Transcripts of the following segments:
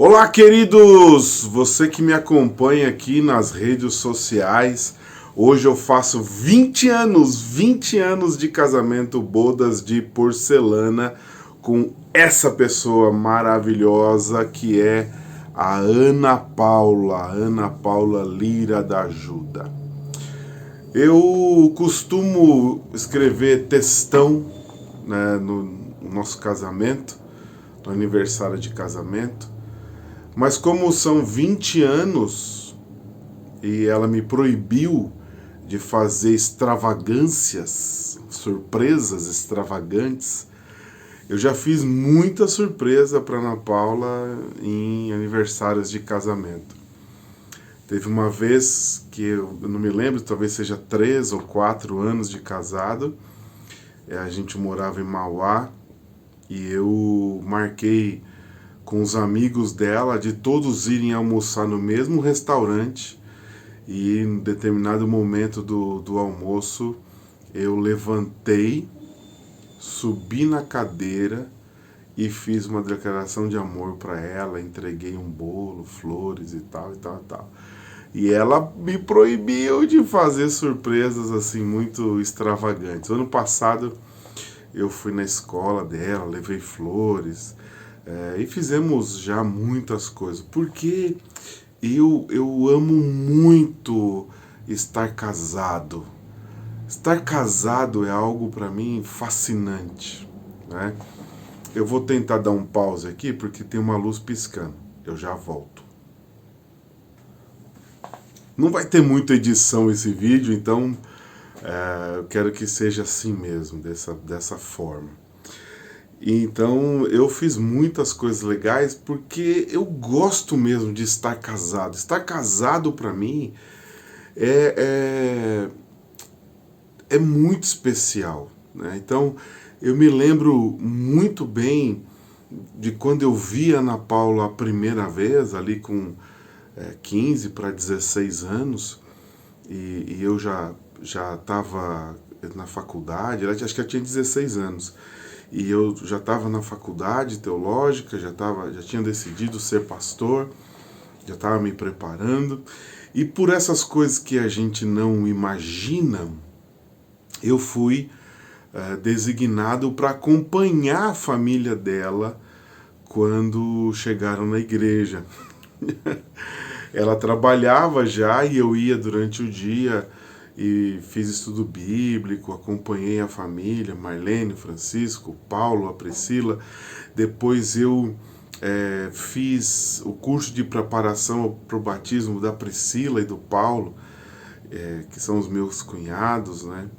Olá, queridos! Você que me acompanha aqui nas redes sociais. Hoje eu faço 20 anos de casamento, bodas de porcelana, com essa pessoa maravilhosa que é a Ana Paula Lira da Ajuda. Eu costumo escrever textão, né, no nosso casamento, no aniversário de casamento. Mas como são 20 anos e ela me proibiu de fazer extravagâncias, surpresas extravagantes, eu já fiz muita surpresa para Ana Paula em aniversários de casamento. Teve uma vez que eu não me lembro, talvez seja 3 ou 4 anos de casado, a gente morava em Mauá e eu marquei com os amigos dela, de todos irem almoçar no mesmo restaurante, e em determinado momento do almoço eu levantei, subi na cadeira e fiz uma declaração de amor para ela, entreguei um bolo, flores e tal, e tal, e tal. E ela me proibiu de fazer surpresas assim muito extravagantes. Ano passado eu fui na escola dela, levei flores, e fizemos já muitas coisas, porque eu amo muito estar casado. Estar casado é algo para mim fascinante, né? Eu vou tentar dar um pause aqui porque tem uma luz piscando. Eu já volto. Não vai ter muita edição esse vídeo, então eu quero que seja assim mesmo, dessa forma. Então eu fiz muitas coisas legais porque eu gosto mesmo de estar casado. Estar casado para mim é, é muito especial, né? Então eu me lembro muito bem de quando eu vi a Ana Paula a primeira vez, ali com 15 para 16 anos, e eu já estava na faculdade, acho que eu tinha 16 anos. E eu já estava na faculdade teológica, já tinha decidido ser pastor, já estava me preparando. E por essas coisas que a gente não imagina, eu fui designado para acompanhar a família dela quando chegaram na igreja. Ela trabalhava já e eu ia durante o dia e fiz estudo bíblico, acompanhei a família, Marlene, Francisco, Paulo, a Priscila. Depois eu fiz o curso de preparação para o batismo da Priscila e do Paulo, que são os meus cunhados, né?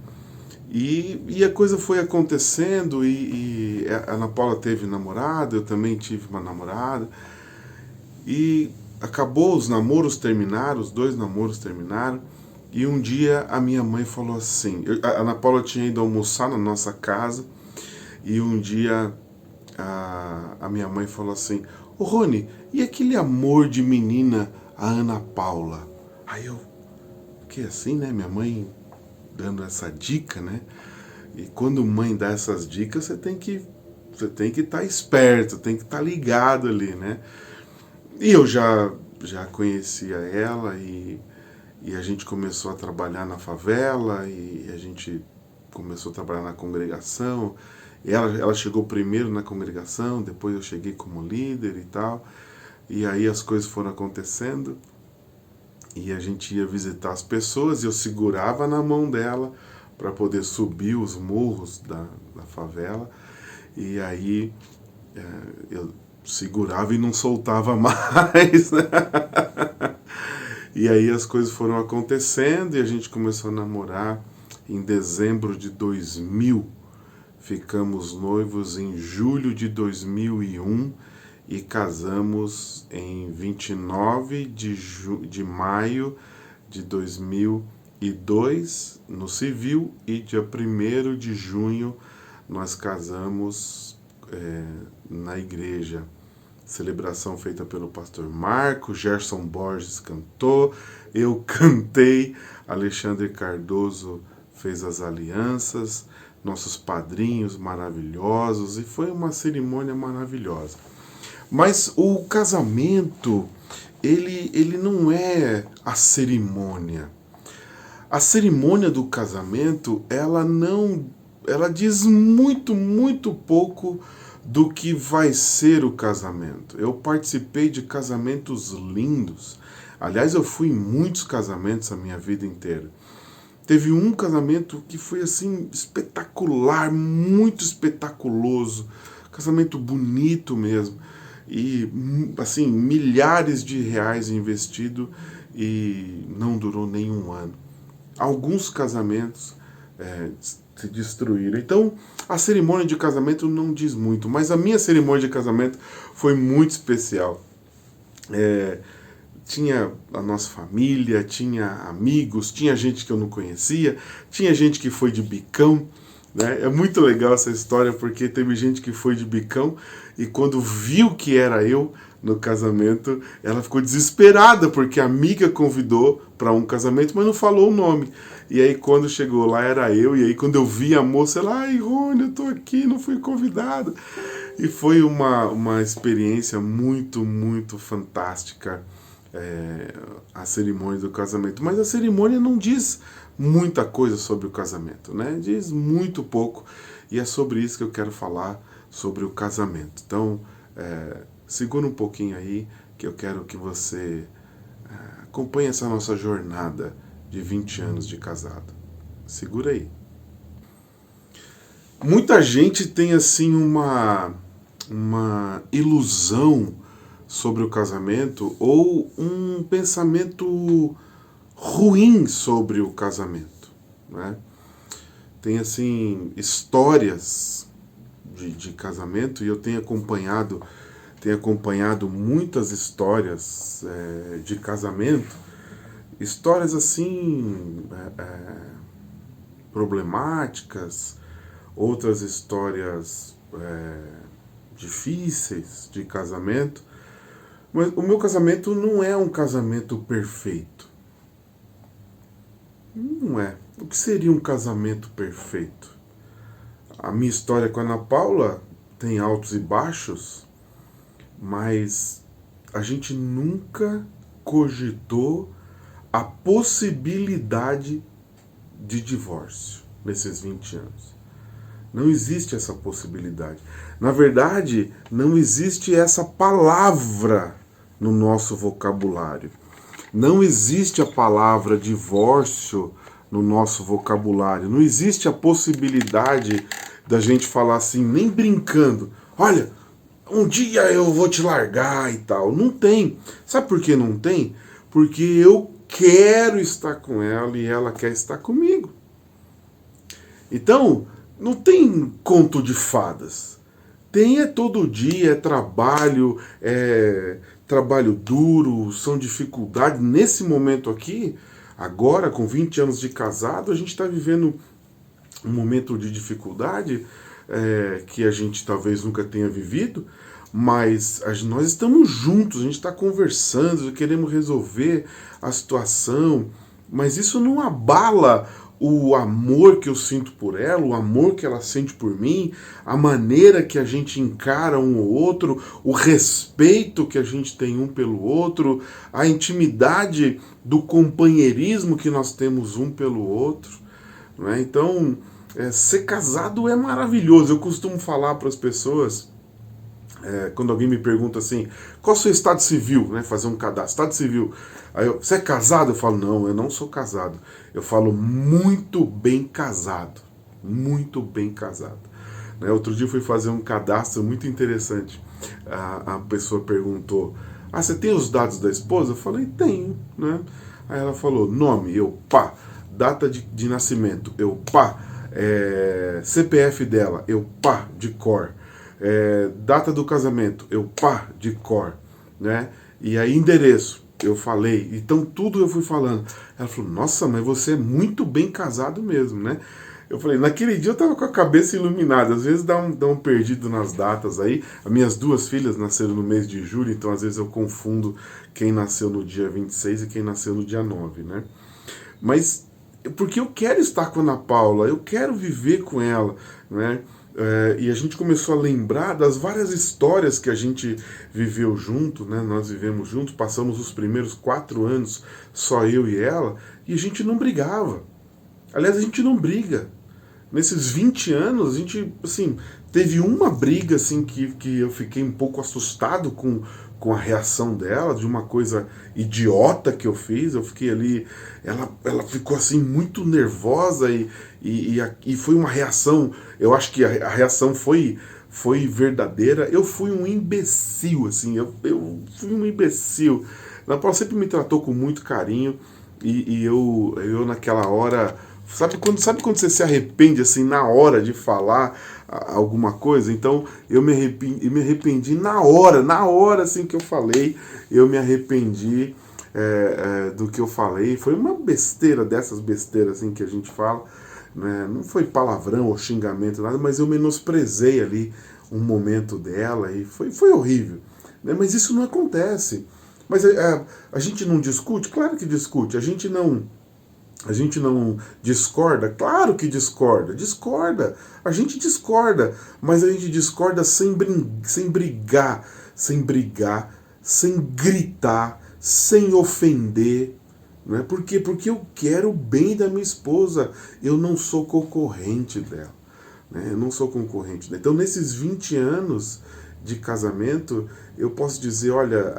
E a coisa foi acontecendo e a Ana Paula teve namorada, eu também tive uma namorada. E acabou, os namoros terminaram, os 2 namoros terminaram. E um dia a minha mãe falou assim, a Ana Paula tinha ido almoçar na nossa casa, e um dia a minha mãe falou assim, ô Rony, e aquele amor de menina, a Ana Paula? Aí eu fiquei assim, né, minha mãe dando essa dica, né? E quando mãe dá essas dicas, você tem que estar esperto, tem que estar ligado ali, né? E eu já conhecia ela e a gente começou a trabalhar na favela e a gente começou a trabalhar na congregação. E ela chegou primeiro na congregação, depois eu cheguei como líder e tal. E aí as coisas foram acontecendo e a gente ia visitar as pessoas e eu segurava na mão dela para poder subir os morros da favela. E aí eu segurava e não soltava mais, né? E aí as coisas foram acontecendo e a gente começou a namorar em dezembro de 2000. Ficamos noivos em julho de 2001 e casamos em 29 de maio de 2002 no civil, e dia 1º de junho nós casamos na igreja. Celebração feita pelo pastor Marco, Gerson Borges cantou, eu cantei, Alexandre Cardoso fez as alianças, nossos padrinhos maravilhosos, e foi uma cerimônia maravilhosa. Mas o casamento, ele não é a cerimônia. A cerimônia do casamento, ela diz muito, muito pouco do que vai ser o casamento. Eu participei de casamentos lindos. Aliás, eu fui em muitos casamentos a minha vida inteira. Teve um casamento que foi assim espetacular, muito espetaculoso, casamento bonito mesmo. E assim, milhares de reais investido e não durou nem um ano. Alguns casamentos se destruíram. Então, a cerimônia de casamento não diz muito, mas a minha cerimônia de casamento foi muito especial. Tinha a nossa família, tinha amigos, tinha gente que eu não conhecia, tinha gente que foi de bicão, né? É muito legal essa história porque teve gente que foi de bicão e quando viu que era eu no casamento, ela ficou desesperada porque a amiga convidou para um casamento, mas não falou o nome. E aí quando chegou lá era eu, e aí quando eu vi a moça, ela, ai Rony, eu tô aqui, não fui convidado. E foi uma experiência muito, muito fantástica, a cerimônia do casamento. Mas a cerimônia não diz muita coisa sobre o casamento, né? Diz muito pouco. E é sobre isso que eu quero falar, sobre o casamento. Então, segura um pouquinho aí, que eu quero que você acompanhe essa nossa jornada de 20 anos de casado. Segura aí. Muita gente tem assim uma ilusão sobre o casamento ou um pensamento ruim sobre o casamento, né? Tem assim histórias de casamento e eu tenho acompanhado muitas histórias de casamento, histórias assim problemáticas, outras histórias difíceis de casamento. Mas o meu casamento não é um casamento perfeito. Não é. O que seria um casamento perfeito? A minha história com a Ana Paula tem altos e baixos, mas a gente nunca cogitou a possibilidade de divórcio nesses 20 anos. Não existe essa possibilidade. Na verdade, não existe essa palavra no nosso vocabulário. Não existe a palavra divórcio no nosso vocabulário. Não existe a possibilidade da gente falar assim, nem brincando. Olha, um dia eu vou te largar e tal. Não tem. Sabe por que não tem? Porque eu quero estar com ela e ela quer estar comigo. Então, não tem conto de fadas. Tem todo dia, trabalho duro, são dificuldades. Nesse momento aqui, agora com 20 anos de casado, a gente está vivendo um momento de dificuldade que a gente talvez nunca tenha vivido, mas nós estamos juntos, a gente está conversando, queremos resolver a situação, mas isso não abala o amor que eu sinto por ela, o amor que ela sente por mim, a maneira que a gente encara um ou outro, o respeito que a gente tem um pelo outro, a intimidade do companheirismo que nós temos um pelo outro. Né? Então, ser casado é maravilhoso. Eu costumo falar para as pessoas, quando alguém me pergunta assim, qual é o seu estado civil, né? Fazer um cadastro, estado civil. Aí você é casado? Eu falo, não, eu não sou casado. Eu falo, muito bem casado. Muito bem casado. Né? Outro dia eu fui fazer um cadastro muito interessante. A pessoa perguntou, você tem os dados da esposa? Eu falei, tenho. Né? Aí ela falou, nome, eu pá. Data de nascimento, eu pá. CPF dela, eu pá, de cor. Data do casamento, eu pá, de cor, né? E aí endereço, eu falei, então tudo eu fui falando. Ela falou, nossa, mas você é muito bem casado mesmo, né? Eu falei, naquele dia eu tava com a cabeça iluminada, às vezes dá um perdido nas datas aí. As minhas duas filhas nasceram no mês de julho, então às vezes eu confundo quem nasceu no dia 26 e quem nasceu no dia 9, né? Mas porque eu quero estar com a Ana Paula, eu quero viver com ela, né? E a gente começou a lembrar das várias histórias que a gente viveu junto, né? Nós vivemos juntos, passamos os primeiros 4 anos, só eu e ela, e a gente não brigava. Aliás, a gente não briga. Nesses 20 anos, a gente, assim, teve uma briga, assim, que eu fiquei um pouco assustado com a reação dela, de uma coisa idiota que eu fiz. Eu fiquei ali, ela ficou, assim, muito nervosa e foi uma reação, eu acho que a reação foi verdadeira. Eu fui um imbecil, assim, eu fui um imbecil. Ana Paula sempre me tratou com muito carinho e eu naquela hora. Sabe quando você se arrepende assim na hora de falar alguma coisa? Então me arrependi na hora assim que eu falei, eu me arrependi do que eu falei. Foi uma besteira dessas besteiras assim que a gente fala, né? Não foi palavrão ou xingamento, nada, mas eu menosprezei ali um momento dela e foi horrível, né? Mas isso não acontece. Mas a gente não discute? Claro que discute. A gente não discorda? Claro que discorda. Discorda. A gente discorda. Mas a gente discorda sem brigar, sem gritar, sem ofender. Não é? Por quê? Porque eu quero o bem da minha esposa. Eu não sou concorrente dela. Né? Eu não sou concorrente dela. Então, nesses 20 anos de casamento, eu posso dizer, olha,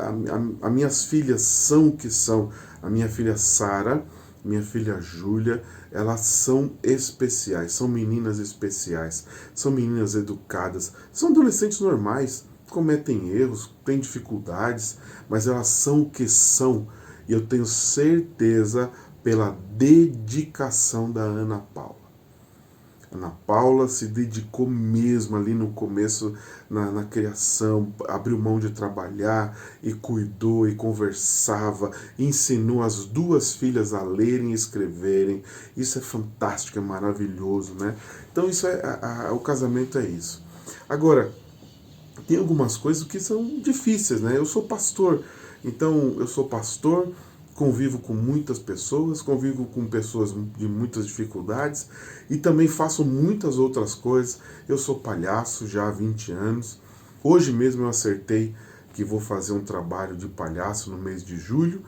as minhas filhas são o que são. A minha filha Sara, minha filha Júlia, elas são especiais, são meninas especiais, são meninas educadas, são adolescentes normais, cometem erros, têm dificuldades, mas elas são o que são. E eu tenho certeza pela dedicação da Ana Paula. Ana Paula se dedicou mesmo ali no começo, na criação, abriu mão de trabalhar e cuidou e conversava, e ensinou as 2 filhas a lerem e escreverem. Isso é fantástico, é maravilhoso, né? Então isso o casamento é isso. Agora, tem algumas coisas que são difíceis, né? Eu sou pastor, então eu sou pastor, convivo com muitas pessoas, convivo com pessoas de muitas dificuldades e também faço muitas outras coisas. Eu sou palhaço já há 20 anos. Hoje mesmo eu acertei que vou fazer um trabalho de palhaço no mês de julho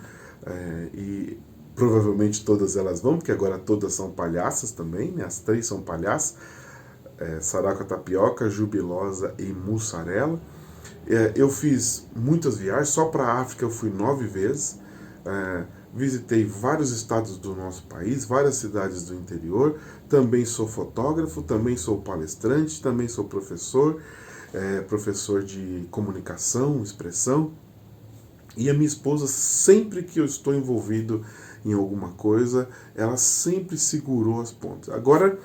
e provavelmente todas elas vão, porque agora todas são palhaças também, né? As 3 são palhaças, Saraca Tapioca, Jubilosa e Mussarela. Eu fiz muitas viagens, só para a África eu fui 9 vezes. Visitei vários estados do nosso país, várias cidades do interior. Também sou fotógrafo, também sou palestrante, também sou professor, professor de comunicação, expressão. E a minha esposa, sempre que eu estou envolvido em alguma coisa, ela sempre segurou as pontas. Agora,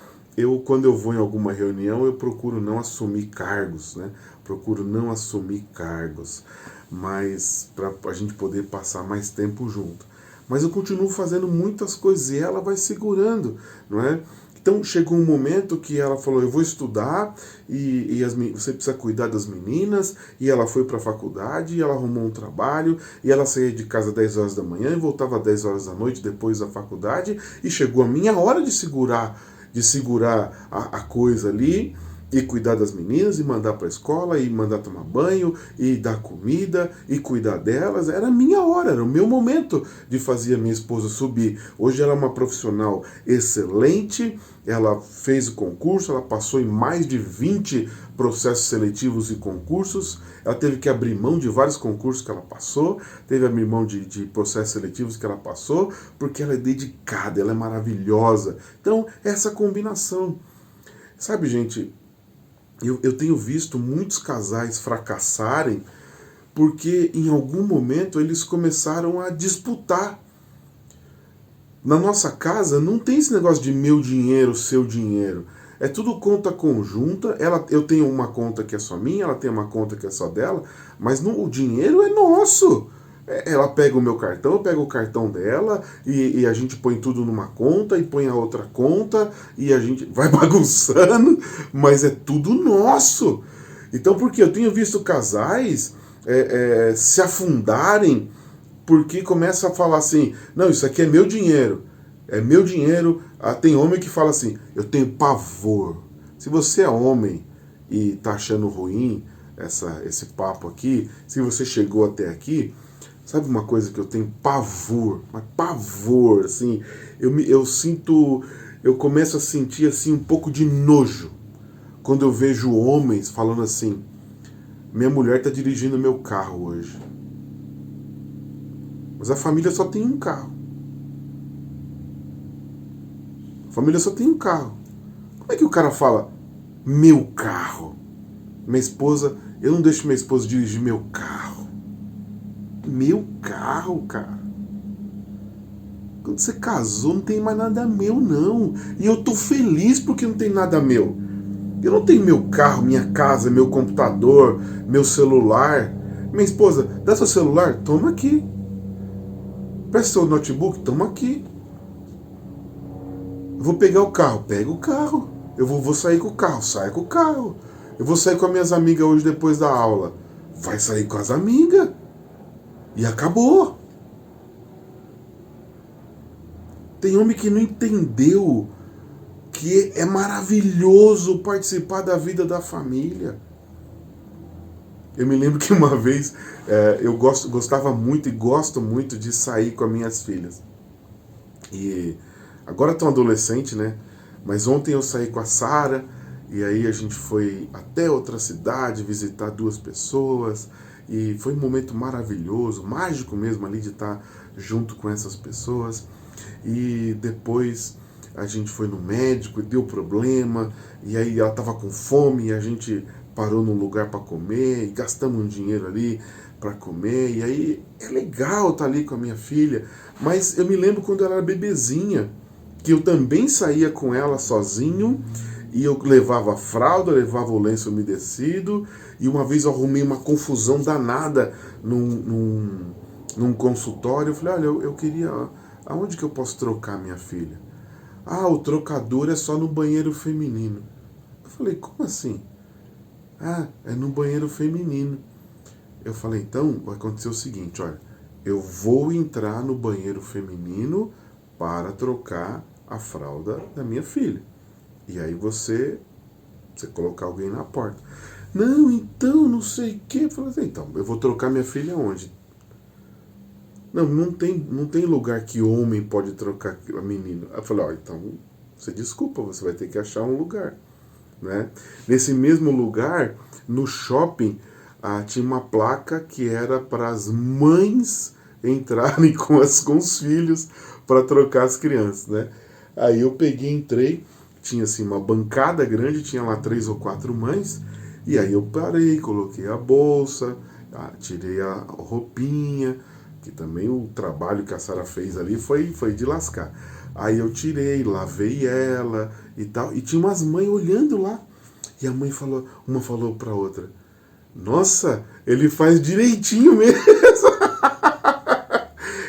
quando eu vou em alguma reunião, eu procuro não assumir cargos, né? Procuro não assumir cargos, mas para a gente poder passar mais tempo junto. Mas eu continuo fazendo muitas coisas e ela vai segurando, não é? Então chegou um momento que ela falou, eu vou estudar e você precisa cuidar das meninas, e ela foi para a faculdade, e ela arrumou um trabalho, e ela saía de casa às 10 horas da manhã e voltava às 10 horas da noite depois da faculdade, e chegou a minha hora de segurar a coisa ali, e cuidar das meninas, e mandar para a escola, e mandar tomar banho, e dar comida, e cuidar delas. Era a minha hora, era o meu momento de fazer a minha esposa subir. Hoje ela é uma profissional excelente, ela fez o concurso, ela passou em mais de 20 processos seletivos e concursos, ela teve que abrir mão de vários concursos que ela passou, teve que abrir mão de processos seletivos que ela passou, porque ela é dedicada, ela é maravilhosa. Então, essa combinação. Sabe, gente, eu tenho visto muitos casais fracassarem porque em algum momento eles começaram a disputar. Na nossa casa não tem esse negócio de meu dinheiro, seu dinheiro. É tudo conta conjunta. Eu tenho uma conta que é só minha, ela tem uma conta que é só dela, mas o dinheiro é nosso. Ela pega o meu cartão, eu pego o cartão dela, e a gente põe tudo numa conta, e põe a outra conta, e a gente vai bagunçando, mas é tudo nosso. Então, porque eu tenho visto casais se afundarem, porque começa a falar assim, não, isso aqui é meu dinheiro. É meu dinheiro. Tem homem que fala assim, eu tenho pavor. Se você é homem, e tá achando ruim esse papo aqui, se você chegou até aqui, sabe uma coisa que eu tenho pavor, mas pavor, assim, eu sinto, eu começo a sentir assim um pouco de nojo quando eu vejo homens falando assim: minha mulher tá dirigindo meu carro hoje. Mas a família só tem um carro. A família só tem um carro. Como é que o cara fala, meu carro? Minha esposa, eu não deixo minha esposa dirigir meu carro. Meu carro, cara. Quando você casou, não tem mais nada meu, não. E eu tô feliz porque não tem nada meu. Eu não tenho meu carro, minha casa, meu computador, meu celular. Minha esposa, dá seu celular? Toma aqui. Presta seu notebook? Toma aqui. Eu vou pegar o carro? Pega o carro. Eu vou sair com o carro? Sai com o carro. Eu vou sair com as minhas amigas hoje depois da aula? Vai sair com as amigas. E acabou. Tem homem que não entendeu que é maravilhoso participar da vida da família. Eu me lembro que uma vez eu gostava muito e gosto muito de sair com as minhas filhas. E agora estão adolescentes, né? Mas ontem eu saí com a Sara e aí a gente foi até outra cidade visitar 2 pessoas e foi um momento maravilhoso, mágico mesmo ali de estar junto com essas pessoas. E depois a gente foi no médico e deu problema, e aí ela estava com fome e a gente parou num lugar para comer e gastamos um dinheiro ali para comer. E aí é legal estar ali com a minha filha, mas eu me lembro quando ela era bebezinha, que eu também saía com ela sozinho e eu levava a fralda, levava o lenço umedecido, e uma vez eu arrumei uma confusão danada num consultório. Eu falei, olha, eu queria, aonde que eu posso trocar minha filha? Ah, o trocador é só no banheiro feminino. Eu falei, como assim? Ah, é no banheiro feminino. Eu falei, então vai acontecer o seguinte, olha, eu vou entrar no banheiro feminino para trocar a fralda da minha filha. E aí você colocar alguém na porta. Não, então, não sei o quê. Eu falei assim, então, eu vou trocar minha filha onde? Não tem lugar que homem pode trocar a menina. Eu falei, ó, então, você desculpa, você vai ter que achar um lugar. Né? Nesse mesmo lugar, no shopping, tinha uma placa que era para as mães entrarem com os filhos para trocar as crianças. Né? Aí eu peguei, entrei, tinha assim uma bancada grande, tinha lá 3 ou 4 mães, e aí eu parei, coloquei a bolsa, tirei a roupinha, que também o trabalho que a Sara fez ali foi de lascar. Aí eu tirei, lavei ela e tal, e tinha umas mães olhando lá. E a mãe falou, uma falou pra outra, nossa, ele faz direitinho mesmo.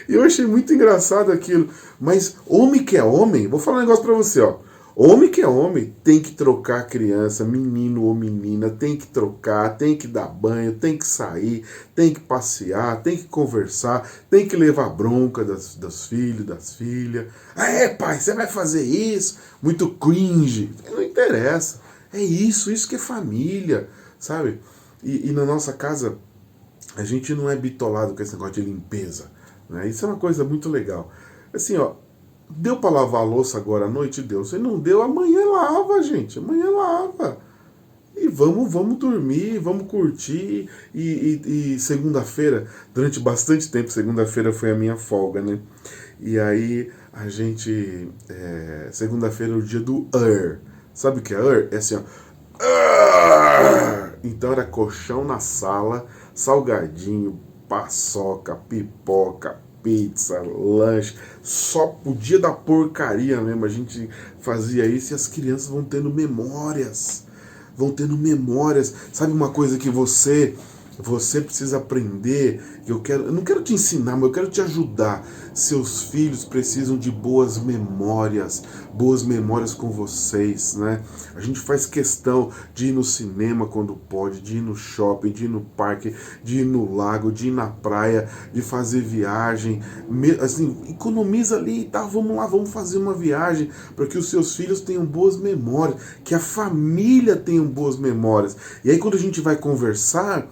E eu achei muito engraçado aquilo. Mas homem que é homem, vou falar um negócio pra você, ó. Homem que é homem tem que trocar a criança, menino ou menina, tem que trocar, tem que dar banho, tem que sair, tem que passear, tem que conversar, tem que levar bronca dos filhos, das filhas. Ah, é, pai, você vai fazer isso? Muito cringe. Não interessa. É isso que é família, sabe? E na nossa casa, a gente não é bitolado com esse negócio de limpeza, né? Isso é uma coisa muito legal. Assim, ó, deu para lavar a louça agora à noite? Deu. Se não deu, amanhã lava, gente. Amanhã lava. E vamos dormir, vamos curtir. E segunda-feira, durante bastante tempo, segunda-feira foi a minha folga, né? E aí a gente... segunda-feira é o dia do Sabe o que é É assim, ó. Então era colchão na sala, salgadinho, paçoca, pipoca, pizza, lanche, só o dia da porcaria mesmo, a gente fazia isso e as crianças vão tendo memórias, sabe uma coisa que você Você precisa aprender. Eu não quero te ensinar, mas eu quero te ajudar. Seus filhos precisam de boas memórias com vocês, né? A gente faz questão de ir no cinema quando pode, de ir no shopping, de ir no parque, de ir no lago, de ir na praia, de fazer viagem. Assim, economiza ali e tal, vamos lá, vamos fazer uma viagem para que os seus filhos tenham boas memórias, que a família tenha boas memórias. E aí quando a gente vai conversar,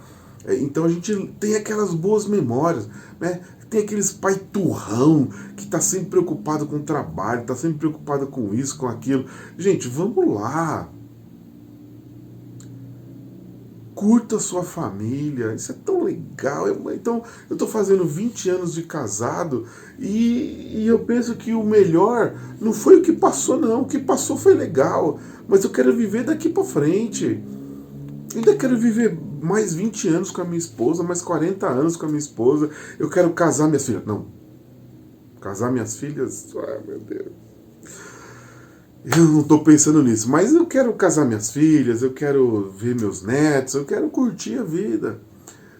então a gente tem aquelas boas memórias, né? Tem aqueles pai turrão que está sempre preocupado com o trabalho, está sempre preocupado com isso, com aquilo. Gente, vamos lá. Curta a sua família, isso é tão legal. Então, eu estou fazendo 20 anos de casado e eu penso que o melhor não foi o que passou, não. O que passou foi legal, mas eu quero viver daqui para frente. Ainda quero viver mais 20 anos com a minha esposa, mais 40 anos com a minha esposa. Eu quero casar minhas filhas. Não. Casar minhas filhas? Ai, meu Deus. Eu não estou pensando nisso. Mas eu quero casar minhas filhas, eu quero ver meus netos, eu quero curtir a vida.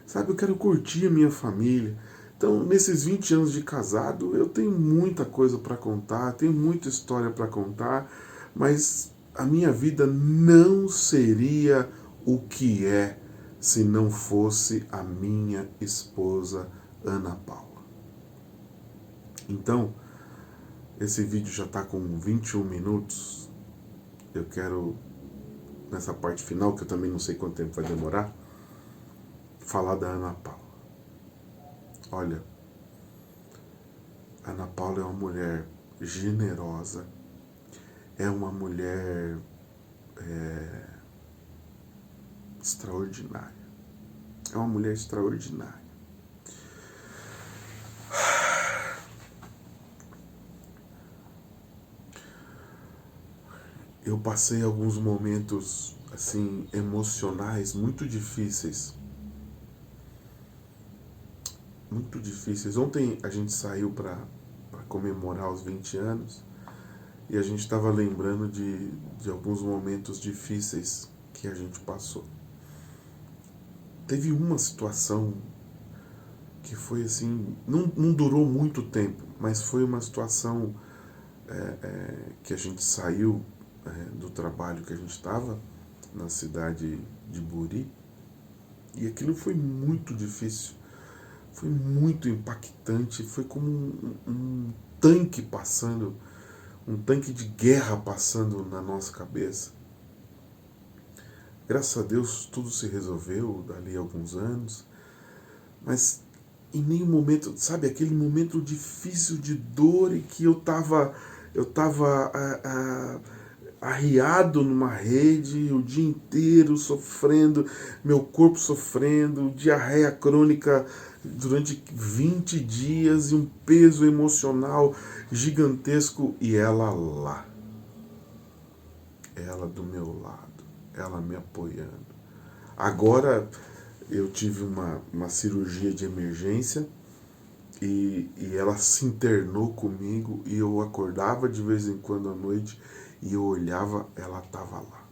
Sabe, eu quero curtir a minha família. Então, nesses 20 anos de casado, eu tenho muita coisa para contar, tenho muita história para contar, mas a minha vida não seria o que é se não fosse a minha esposa Ana Paula. Então, esse vídeo já está com 21 minutos. Eu quero, nessa parte final, que eu também não sei quanto tempo vai demorar, falar da Ana Paula. Olha, a Ana Paula é uma mulher generosa, é uma mulher extraordinária. É uma mulher extraordinária. Eu passei alguns momentos assim emocionais muito difíceis. Muito difíceis. Ontem a gente saiu para comemorar os 20 anos e a gente estava lembrando de alguns momentos difíceis que a gente passou. Teve uma situação que foi assim, não durou muito tempo, mas foi uma situação que a gente saiu do trabalho que a gente estava na cidade de Buri, e aquilo foi muito difícil, foi muito impactante, foi como um tanque passando, um tanque de guerra passando na nossa cabeça. Graças a Deus tudo se resolveu dali a alguns anos, mas em nenhum momento, sabe, aquele momento difícil de dor e que eu tava arriado numa rede o dia inteiro, sofrendo, meu corpo sofrendo, diarreia crônica durante 20 dias e um peso emocional gigantesco, e ela lá, ela do meu lado, ela me apoiando. Agora eu tive uma cirurgia de emergência e ela se internou comigo e eu acordava de vez em quando à noite e eu olhava, ela estava lá.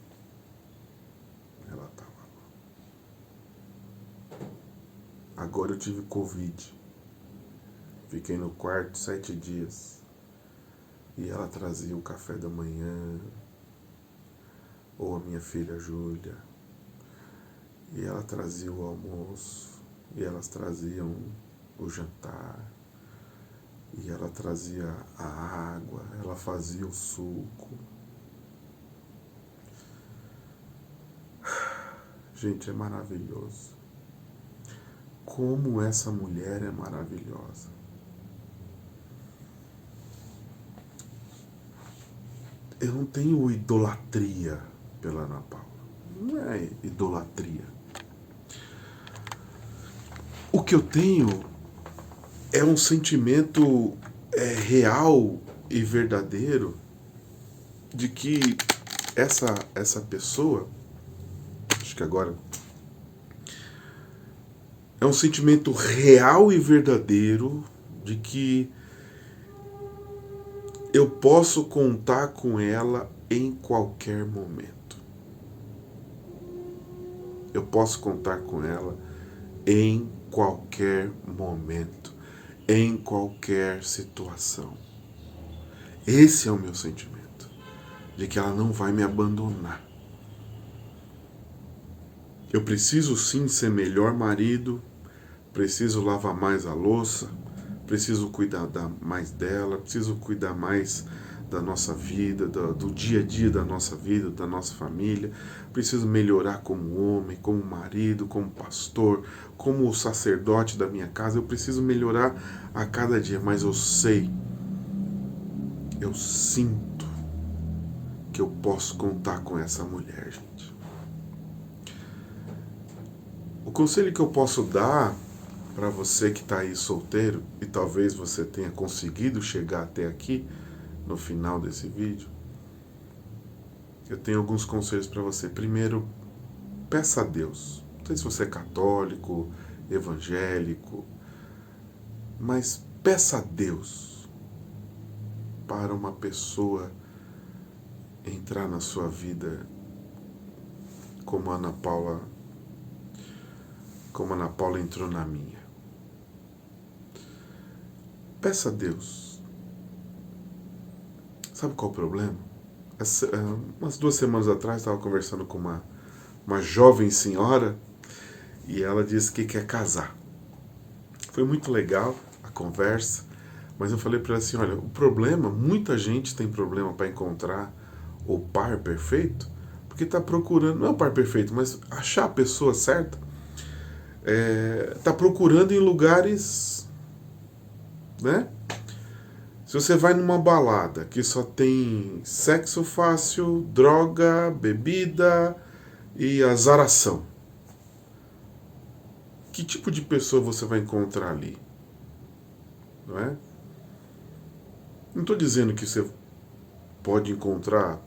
Ela estava lá. Agora eu tive Covid. Fiquei no quarto 7 dias. E ela trazia o café da manhã, ou a minha filha Júlia. E ela trazia o almoço, e elas traziam o jantar, e ela trazia a água, ela fazia o suco. Gente, é maravilhoso. Como essa mulher é maravilhosa. Eu não tenho idolatria pela Ana Paula. Não é idolatria. O que eu tenho é um sentimento real e verdadeiro de que essa pessoa, acho que agora, é um sentimento real e verdadeiro de que eu posso contar com ela em qualquer momento. Eu posso contar com ela em qualquer momento, em qualquer situação. Esse é o meu sentimento, de que ela não vai me abandonar. Eu preciso sim ser melhor marido, preciso lavar mais a louça, preciso cuidar mais dela, preciso cuidar mais da nossa vida, do dia a dia da nossa vida, da nossa família. Preciso melhorar como homem, como marido, como pastor, como sacerdote da minha casa. Eu preciso melhorar a cada dia, mas eu sei, eu sinto que eu posso contar com essa mulher, gente. O conselho que eu posso dar para você que está aí solteiro, e talvez você tenha conseguido chegar até aqui, no final desse vídeo, eu tenho alguns conselhos para você. Primeiro, peça a Deus. Não sei se você é católico, evangélico, mas peça a Deus para uma pessoa entrar na sua vida como a Ana Paula entrou na minha. Peça a Deus. Sabe qual é o problema? Umas 2 semanas atrás estava conversando com uma jovem senhora e ela disse que quer casar. Foi muito legal a conversa, mas eu falei para ela assim, olha, o problema, muita gente tem problema para encontrar o par perfeito, porque está procurando, não é o par perfeito, mas achar a pessoa certa, está procurando em lugares, né? Se você vai numa balada que só tem sexo fácil, droga, bebida e azaração, que tipo de pessoa você vai encontrar ali? Não é? Não estou dizendo que você pode encontrar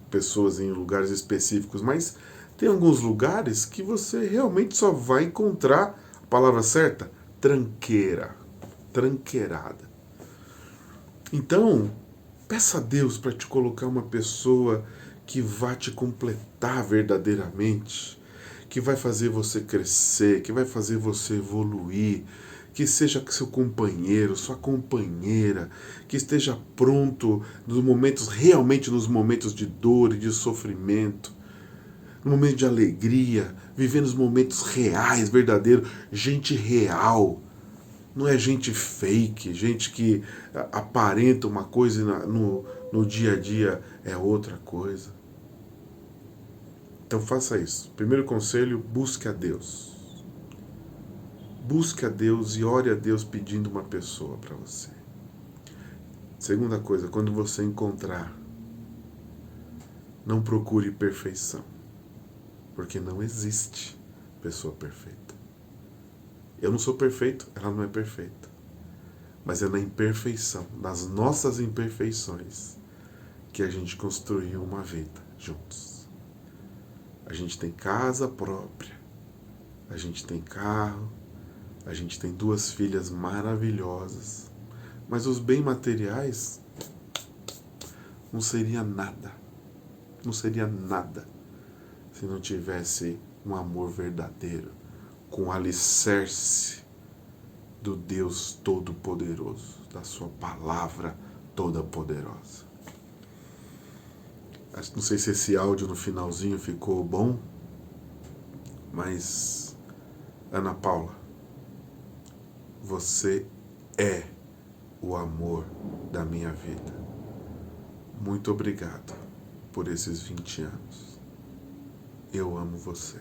pessoas em lugares específicos, mas tem alguns lugares que você realmente só vai encontrar, a palavra certa, tranqueira, tranqueirada. Então, peça a Deus para te colocar uma pessoa que vai te completar verdadeiramente, que vai fazer você crescer, que vai fazer você evoluir, que seja seu companheiro, sua companheira, que esteja pronto nos momentos, realmente nos momentos de dor e de sofrimento, no momento de alegria, vivendo os momentos reais, verdadeiros, gente real. Não é gente fake, gente que aparenta uma coisa e no dia a dia é outra coisa. Então faça isso. Primeiro conselho, busque a Deus. Busque a Deus e ore a Deus pedindo uma pessoa para você. Segunda coisa, quando você encontrar, não procure perfeição, porque não existe pessoa perfeita. Eu não sou perfeito, ela não é perfeita. Mas é na imperfeição, nas nossas imperfeições, que a gente construiu uma vida juntos. A gente tem casa própria, a gente tem carro, a gente tem 2 filhas maravilhosas, mas os bens materiais não seria nada. Não seria nada se não tivesse um amor verdadeiro, com o alicerce do Deus Todo-Poderoso, da sua palavra toda poderosa. Não sei se esse áudio no finalzinho ficou bom, mas Ana Paula, você é o amor da minha vida. Muito obrigado por esses 20 anos. Eu amo você.